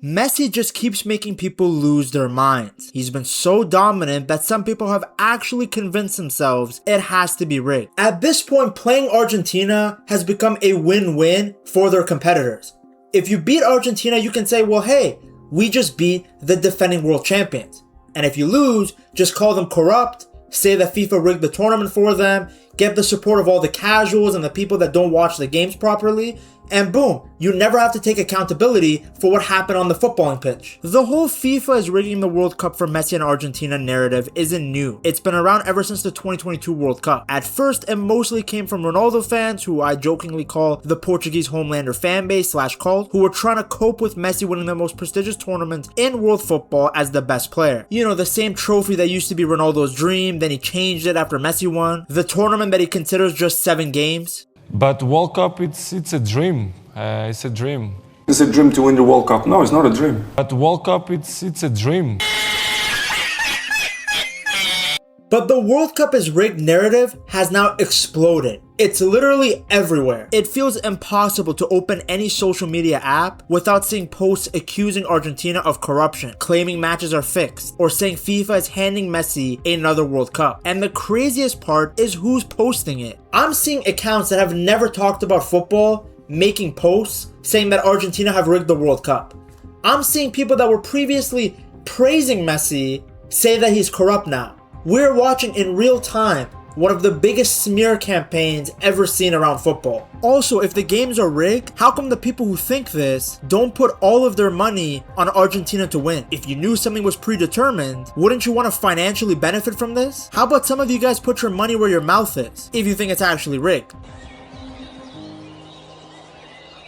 Messi just keeps making people lose their minds. He's been so dominant that some people have actually convinced themselves it has to be rigged. At this point, playing Argentina has become a win-win for their competitors. If you beat Argentina, you can say, well, hey, we just beat the defending world champions. And if you lose, just call them corrupt, say that FIFA rigged the tournament for them, get the support of all the casuals and the people that don't watch the games properly, and boom, you never have to take accountability for what happened on the footballing pitch. The whole FIFA is rigging the World Cup for Messi and Argentina narrative isn't new. It's been around ever since the 2022 World Cup. At first, it mostly came from Ronaldo fans, who I jokingly call the Portuguese Homelander fanbase / cult, who were trying to cope with Messi winning the most prestigious tournament in world football as the best player. You know, the same trophy that used to be Ronaldo's dream, then he changed it after Messi won. The tournament that he considers just 7 games. But World Cup, it's a dream. It's a dream. It's a dream to win the World Cup. No, it's not a dream. But World Cup, it's a dream. But the World Cup is rigged narrative has now exploded. It's literally everywhere. It feels impossible to open any social media app without seeing posts accusing Argentina of corruption, claiming matches are fixed, or saying FIFA is handing Messi another World Cup. And the craziest part is who's posting it. I'm seeing accounts that have never talked about football making posts saying that Argentina have rigged the World Cup. I'm seeing people that were previously praising Messi say that he's corrupt now. We're watching in real time one of the biggest smear campaigns ever seen around football. Also, if the games are rigged, how come the people who think this don't put all of their money on Argentina to win? If you knew something was predetermined, wouldn't you want to financially benefit from this? How about some of you guys put your money where your mouth is, if you think it's actually rigged?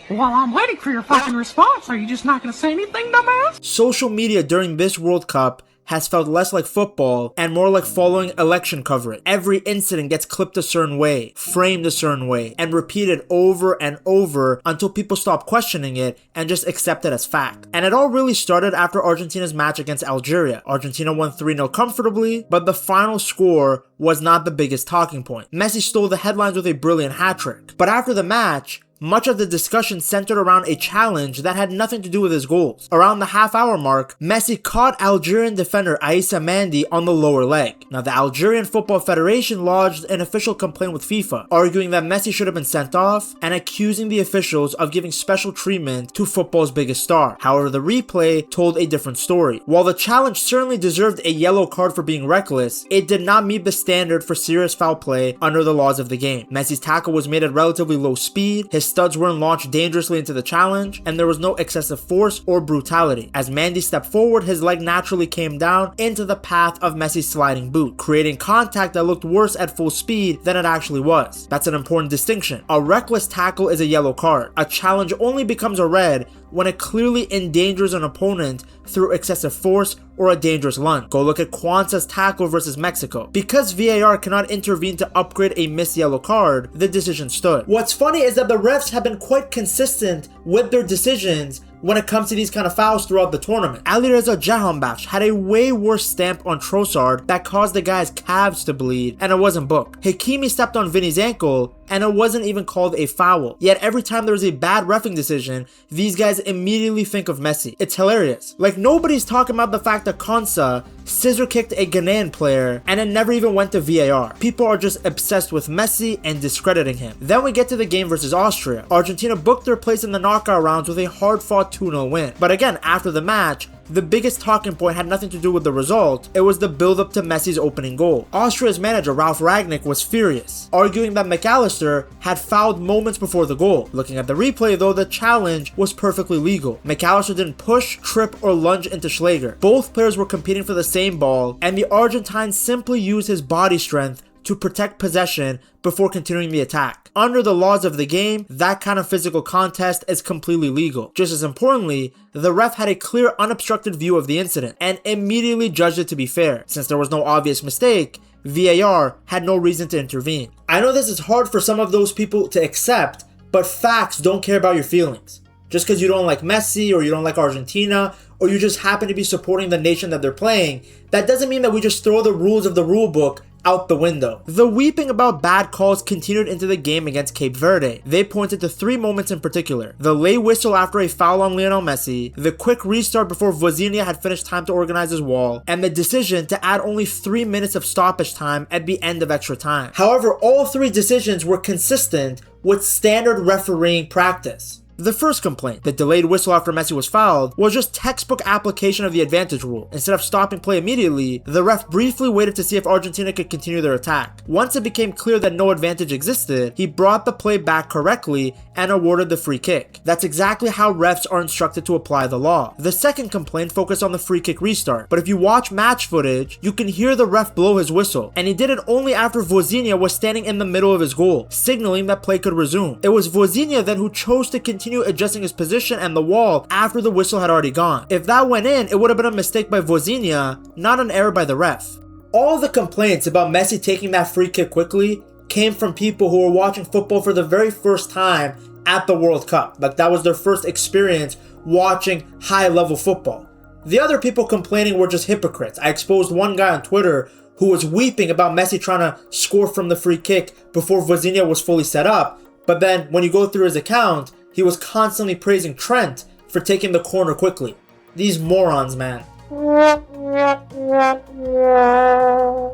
While I'm waiting for your fucking response, are you just not gonna say anything, dumbass? Social media during this World Cup has felt less like football and more like following election coverage. Every incident gets clipped a certain way, framed a certain way, and repeated over and over until people stop questioning it and just accept it as fact. And it all really started after Argentina's match against Algeria. Argentina won 3-0 comfortably, but the final score was not the biggest talking point. Messi stole the headlines with a brilliant hat-trick. But after the match, much of the discussion centered around a challenge that had nothing to do with his goals. Around the half-hour mark, Messi caught Algerian defender Aissa Mandi on the lower leg. Now, the Algerian Football Federation lodged an official complaint with FIFA, arguing that Messi should have been sent off and accusing the officials of giving special treatment to football's biggest star. However, the replay told a different story. While the challenge certainly deserved a yellow card for being reckless, it did not meet the standard for serious foul play under the laws of the game. Messi's tackle was made at relatively low speed, his studs weren't launched dangerously into the challenge, and there was no excessive force or brutality. As Mandi stepped forward, his leg naturally came down into the path of Messi's sliding boot, creating contact that looked worse at full speed than it actually was. That's an important distinction. A reckless tackle is a yellow card. A challenge only becomes a red when it clearly endangers an opponent through excessive force or a dangerous lunge. Go look at Kwanzaa's tackle versus Mexico. Because VAR cannot intervene to upgrade a missed yellow card, the decision stood. What's funny is that the refs have been quite consistent with their decisions when it comes to these kind of fouls throughout the tournament. Alireza Jahanbakhsh had a way worse stamp on Trossard that caused the guy's calves to bleed, and it wasn't booked. Hakimi stepped on Vinny's ankle, and it wasn't even called a foul. Yet every time there's a bad reffing decision, these guys immediately think of Messi. It's hilarious. Like, nobody's talking about the fact that Kwanzaa scissor kicked a Ghanaian player and it never even went to VAR. People are just obsessed with Messi and discrediting him. Then we get to the game versus Austria. Argentina booked their place in the knockout rounds with a hard-fought 2-0 win. But again, after the match, the biggest talking point had nothing to do with the result. It was the build-up to Messi's opening goal. Austria's manager Ralf Rangnick was furious, arguing that McAllister had fouled moments before the goal. Looking at the replay though, the challenge was perfectly legal. McAllister didn't push, trip, or lunge into Schläger. Both players were competing for the same ball, and the Argentine simply used his body strength to protect possession before continuing the attack. Under the laws of the game, that kind of physical contest is completely legal. Just as importantly, the ref had a clear, unobstructed view of the incident and immediately judged it to be fair. Since there was no obvious mistake, VAR had no reason to intervene. I know this is hard for some of those people to accept, but facts don't care about your feelings. Just because you don't like Messi or you don't like Argentina or you just happen to be supporting the nation that they're playing, that doesn't mean that we just throw the rules of the rule book out the window. The weeping about bad calls continued into the game against Cape Verde. They pointed to 3 moments in particular: the late whistle after a foul on Lionel Messi, the quick restart before Vozinha had finished time to organize his wall, and the decision to add only 3 minutes of stoppage time at the end of extra time. However, all 3 decisions were consistent with standard refereeing practice. The first complaint, the delayed whistle after Messi was fouled, was just textbook application of the advantage rule. Instead of stopping play immediately, the ref briefly waited to see if Argentina could continue their attack. Once it became clear that no advantage existed, he brought the play back correctly and awarded the free kick. That's exactly how refs are instructed to apply the law. The second complaint focused on the free kick restart, but if you watch match footage, you can hear the ref blow his whistle, and he did it only after Vozinha was standing in the middle of his goal, signaling that play could resume. It was Vozinha then who chose to continue adjusting his position and the wall after the whistle had already gone. If that went in, it would have been a mistake by Vozinha, not an error by the ref. All the complaints about Messi taking that free kick quickly came from people who were watching football for the very first time at the World Cup. Like, that was their first experience watching high-level football. The other people complaining were just hypocrites. I exposed one guy on Twitter who was weeping about Messi trying to score from the free kick before Vozinha was fully set up, but then when you go through his account, he was constantly praising Trent for taking the corner quickly. These morons, man.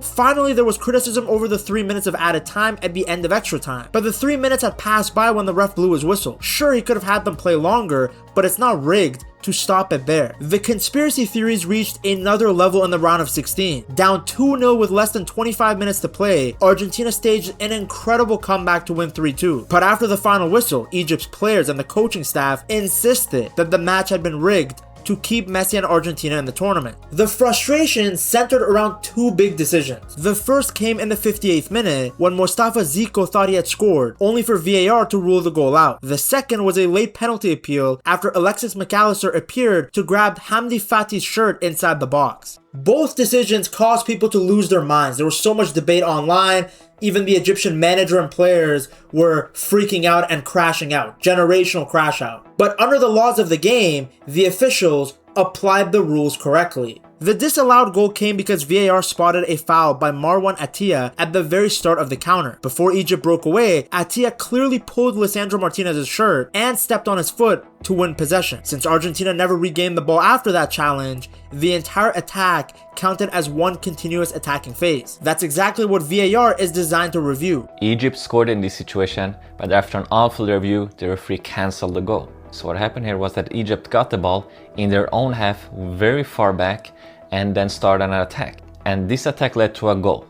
Finally, there was criticism over the 3 minutes of added time at the end of extra time, but the 3 minutes had passed by when the ref blew his whistle. Sure, he could have had them play longer, but it's not rigged to stop it there. The conspiracy theories reached another level in the round of 16. Down 2-0 with less than 25 minutes to play, Argentina staged an incredible comeback to win 3-2. But after the final whistle, Egypt's players and the coaching staff insisted that the match had been rigged to keep Messi and Argentina in the tournament. The frustration centered around 2 big decisions. The first came in the 58th minute when Mustafa Zico thought he had scored, only for VAR to rule the goal out. The second was a late penalty appeal after Alexis McAllister appeared to grab Hamdi Fatih's shirt inside the box. Both decisions caused people to lose their minds. There was so much debate online. Even the Egyptian manager and players were freaking out and crashing out. Generational crash out. But under the laws of the game, the officials applied the rules correctly. The disallowed goal came because VAR spotted a foul by Marwan Attia at the very start of the counter. Before Egypt broke away, Attia clearly pulled Lisandro Martinez's shirt and stepped on his foot to win possession. Since Argentina never regained the ball after that challenge, the entire attack counted as one continuous attacking phase. That's exactly what VAR is designed to review. Egypt scored in this situation, but after an awful review, the referee cancelled the goal. So what happened here was that Egypt got the ball in their own half very far back and then started an attack. And this attack led to a goal.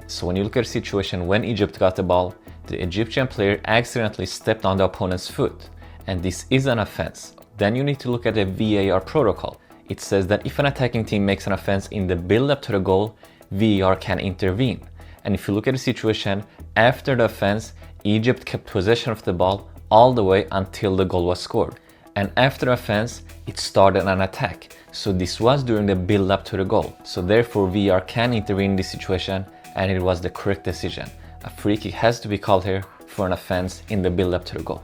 So when you look at the situation when Egypt got the ball, the Egyptian player accidentally stepped on the opponent's foot. And this is an offense. Then you need to look at the VAR protocol. It says that if an attacking team makes an offense in the build-up to the goal, VAR can intervene. And if you look at the situation, after the offense, Egypt kept possession of the ball all the way until the goal was scored. And after the offense, it started an attack. So this was during the build-up to the goal. So therefore, VAR can intervene in this situation, and it was the correct decision. A free kick has to be called here for an offense in the build-up to the goal.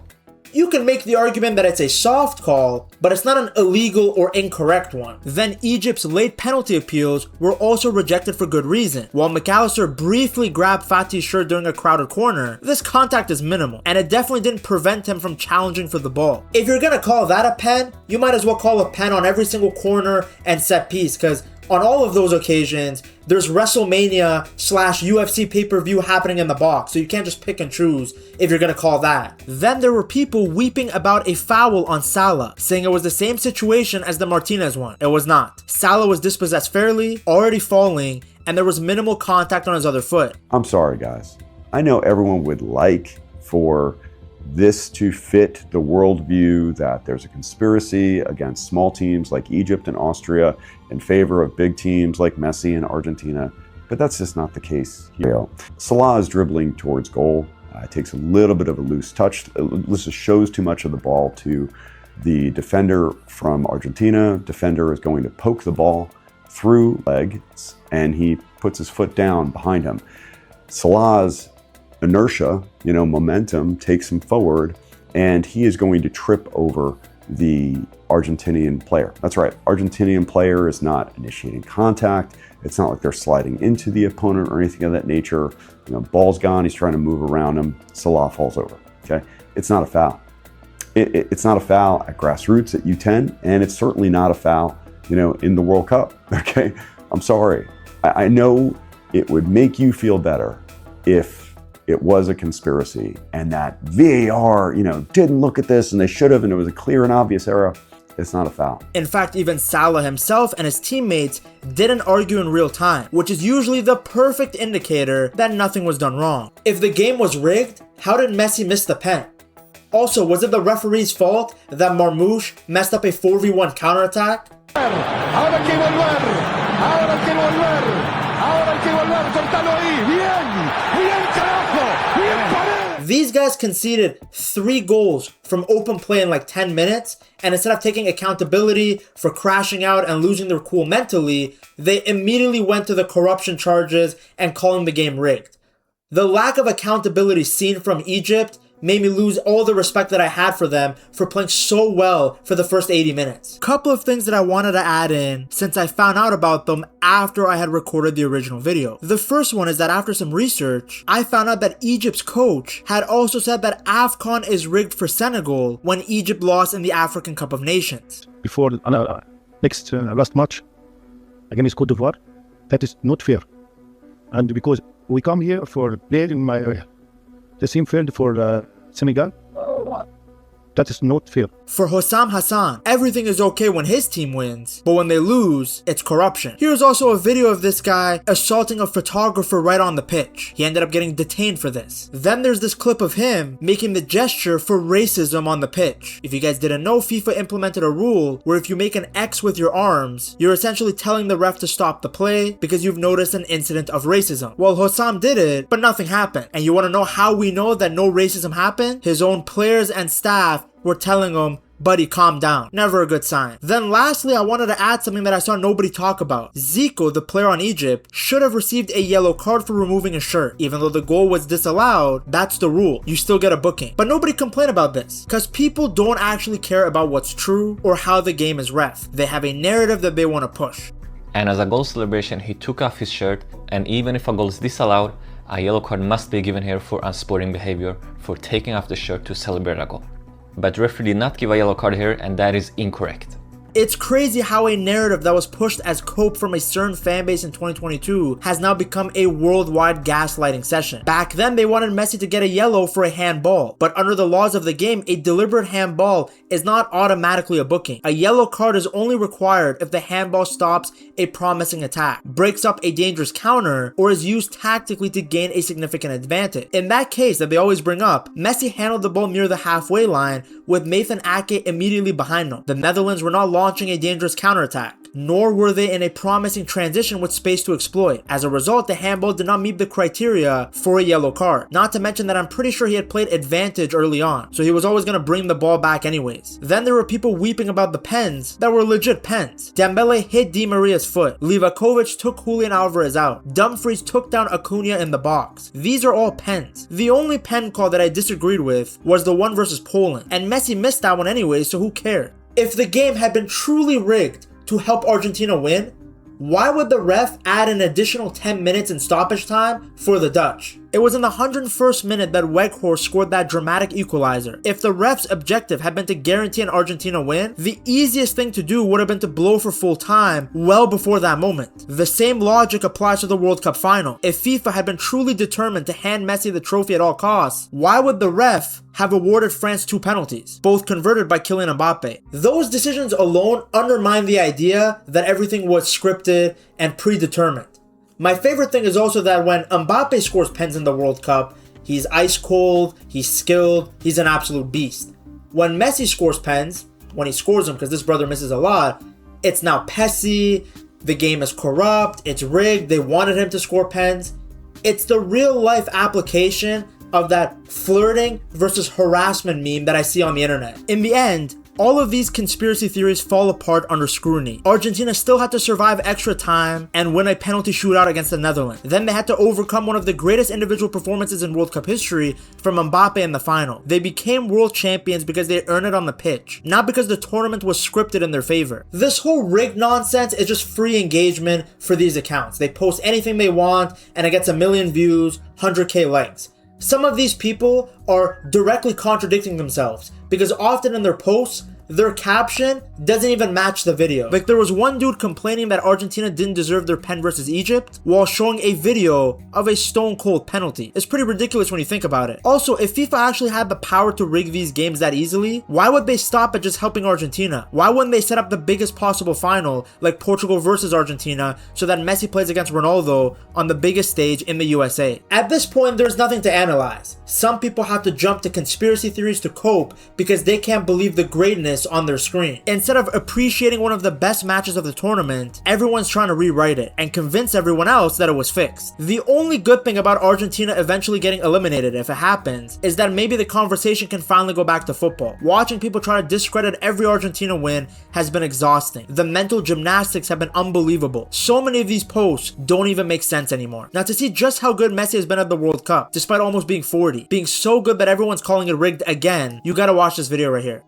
You can make the argument that it's a soft call, but it's not an illegal or incorrect one. Then Egypt's late penalty appeals were also rejected for good reason. While McAllister briefly grabbed Fatih's shirt during a crowded corner, this contact is minimal, and it definitely didn't prevent him from challenging for the ball. If you're gonna call that a pen, you might as well call a pen on every single corner and set piece, because on all of those occasions, there's WrestleMania/UFC pay-per-view happening in the box, so you can't just pick and choose if you're gonna call that. Then there were people weeping about a foul on Salah, saying it was the same situation as the Martinez one. It was not. Salah was dispossessed fairly, already falling, and there was minimal contact on his other foot. I'm sorry, guys. I know everyone would like for this to fit the worldview that there's a conspiracy against small teams like Egypt and Austria in favor of big teams like Messi and Argentina, but that's just not the case here. Salah is dribbling towards goal, takes a little bit of a loose touch. This shows too much of the ball to the defender from Argentina. Defender is going to poke the ball through legs, and he puts his foot down behind him. Salah's inertia, momentum takes him forward, and he is going to trip over the Argentinian player. That's right, Argentinian player is not initiating contact. It's not like they're sliding into the opponent or anything of that nature. You know, ball's gone, he's trying to move around him, Salah falls over, okay? It's not a foul. It's not a foul at grassroots at U10, and it's certainly not a foul, you know, in the World Cup, okay? I'm sorry. I know it would make you feel better if it was a conspiracy and that VAR, you know, didn't look at this and they should have, and it was a clear and obvious error. It's not a foul. In fact, even Salah himself and his teammates didn't argue in real time, which is usually the perfect indicator that nothing was done wrong. If the game was rigged, how did Messi miss the pen? Also, was it the referee's fault that Marmoush messed up a 4v1 counterattack? These guys conceded 3 goals from open play in like 10 minutes, and instead of taking accountability for crashing out and losing their cool mentally, they immediately went to the corruption charges and calling the game rigged. The lack of accountability seen from Egypt made me lose all the respect that I had for them for playing so well for the first 80 minutes. Couple of things that I wanted to add in since I found out about them after I had recorded the original video. The first one is that after some research, I found out that Egypt's coach had also said that AFCON is rigged for Senegal when Egypt lost in the African Cup of Nations. Before next last match against Cote d'Ivoire, that is not fair. And because we come here for playing the same field for Senegal, that is not fair. For Hossam Hassan, everything is okay when his team wins, but when they lose, it's corruption. Here's also a video of this guy assaulting a photographer right on the pitch. He ended up getting detained for this. Then there's this clip of him making the gesture for racism on the pitch. If you guys didn't know, FIFA implemented a rule where if you make an X with your arms, you're essentially telling the ref to stop the play because you've noticed an incident of racism. Well, Hossam did it, but nothing happened. And you want to know how we know that no racism happened? His own players and staff were telling him, buddy, calm down. Never a good sign. Then lastly, I wanted to add something that I saw nobody talk about. Zico, the player on Egypt, should have received a yellow card for removing his shirt. Even though the goal was disallowed, that's the rule. You still get a booking. But nobody complained about this, because people don't actually care about what's true or how the game is ref. They have a narrative that they want to push. And as a goal celebration, he took off his shirt, and even if a goal is disallowed, a yellow card must be given here for unsporting behavior for taking off the shirt to celebrate a goal. But the referee did not give a yellow card here, and that is incorrect. It's crazy how a narrative that was pushed as cope from a certain fanbase in 2022 has now become a worldwide gaslighting session. Back then, they wanted Messi to get a yellow for a handball, but under the laws of the game, a deliberate handball is not automatically a booking. A yellow card is only required if the handball stops a promising attack, breaks up a dangerous counter, or is used tactically to gain a significant advantage. In that case that they always bring up, Messi handled the ball near the halfway line with Nathan Ake immediately behind him. The Netherlands were not launching a dangerous counterattack, nor were they in a promising transition with space to exploit. As a result, the handball did not meet the criteria for a yellow card. Not to mention that I'm pretty sure he had played advantage early on, so he was always going to bring the ball back anyways. Then there were people weeping about the pens that were legit pens. Dembele hit Di Maria's foot. Livakovic took Julian Alvarez out. Dumfries took down Acuna in the box. These are all pens. The only pen call that I disagreed with was the one versus Poland, and Messi missed that one anyway, so who cared? If the game had been truly rigged to help Argentina win, why would the ref add an additional 10 minutes in stoppage time for the Dutch? It was in the 101st minute that Weghorst scored that dramatic equalizer. If the ref's objective had been to guarantee an Argentina win, the easiest thing to do would have been to blow for full time well before that moment. The same logic applies to the World Cup final. If FIFA had been truly determined to hand Messi the trophy at all costs, why would the ref have awarded France 2 penalties, both converted by Kylian Mbappe? Those decisions alone undermine the idea that everything was scripted and predetermined. My favorite thing is also that when Mbappe scores pens in the World Cup, he's ice cold, he's skilled, he's an absolute beast. When Messi scores pens, when he scores them, because this brother misses a lot, it's now pessy, the game is corrupt, it's rigged, they wanted him to score pens. It's the real life application of that flirting versus harassment meme that I see on the internet. In the end, All of these conspiracy theories fall apart under scrutiny. Argentina still had to survive extra time and win a penalty shootout against the Netherlands. Then they had to overcome one of the greatest individual performances in World Cup history from Mbappe in the final. They became world champions because they earned it on the pitch, not because the tournament was scripted in their favor. This whole rigged nonsense is just free engagement for these accounts. They post anything they want and it gets a million views, 100k likes. Some of these people are directly contradicting themselves because often in their posts, their caption doesn't even match the video. Like there was one dude complaining that Argentina didn't deserve their pen versus Egypt while showing a video of a stone cold penalty. It's pretty ridiculous when you think about it. Also, if FIFA actually had the power to rig these games that easily, why would they stop at just helping Argentina? Why wouldn't they set up the biggest possible final like Portugal versus Argentina so that Messi plays against Ronaldo on the biggest stage in the USA? At this point, there's nothing to analyze. Some people have to jump to conspiracy theories to cope because they can't believe the greatness on their screen. Instead of appreciating one of the best matches of the tournament, everyone's trying to rewrite it and convince everyone else that it was fixed. The only good thing about Argentina eventually getting eliminated, if it happens, is that maybe the conversation can finally go back to football. Watching people try to discredit every Argentina win has been exhausting. The mental gymnastics have been unbelievable. So many of these posts don't even make sense anymore. Now, to see just how good Messi has been at the World Cup, despite almost being 40, being so good that everyone's calling it rigged again, you gotta watch this video right here.